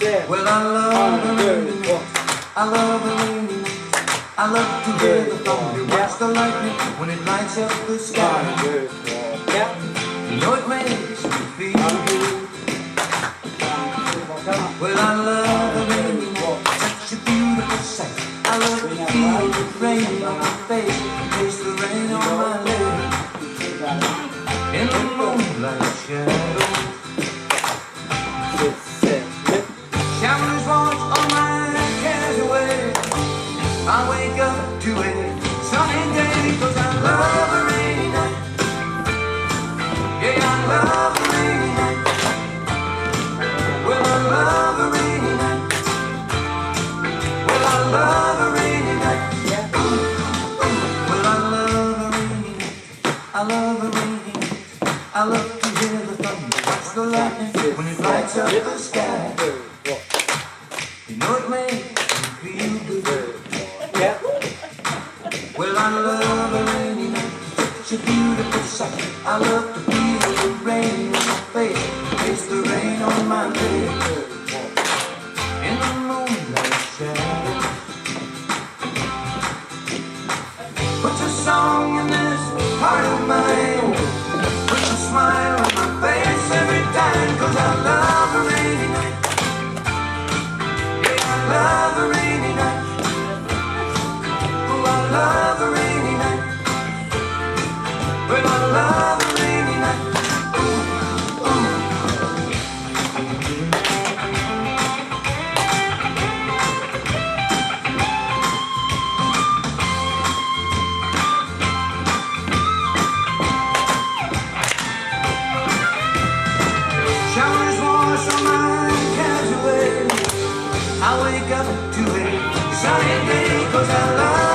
Well, I love the rainy night. I love the rainy night. I love to hear the thunder, watch the lightning when it lights up the sky. You know it makes me feel good. Well, I love the rainy night, such a beautiful sight. I love to feel the rain on my face, taste the rain on my lips. In the moonlight shadow, showers wash all my cares away. I wake up to a sunny day, 'cause I love a rainy night. Yeah, I love a rainy night. Well, I love a rainy night. Well, I love a rainy night. Well, I love a rainy night. I love a rainy night. I love to hear the thunder, watch the lightning when it lights up the sky. You know it makes me feel good. Well, I love a rainy night, such a beautiful sight. I love to feel the rain on my face, taste the rain on my lips. In the moonlight shadow, put a song in this heart of mine, put a smile on my face every time, 'cause I love a rainy night. Yeah, I love a rainy night. Oh, I love a rainy night. Well, I love a rainy night. Ooh, ooh. Showers wash all my cares away. I wake up to a sunny day, 'cause I love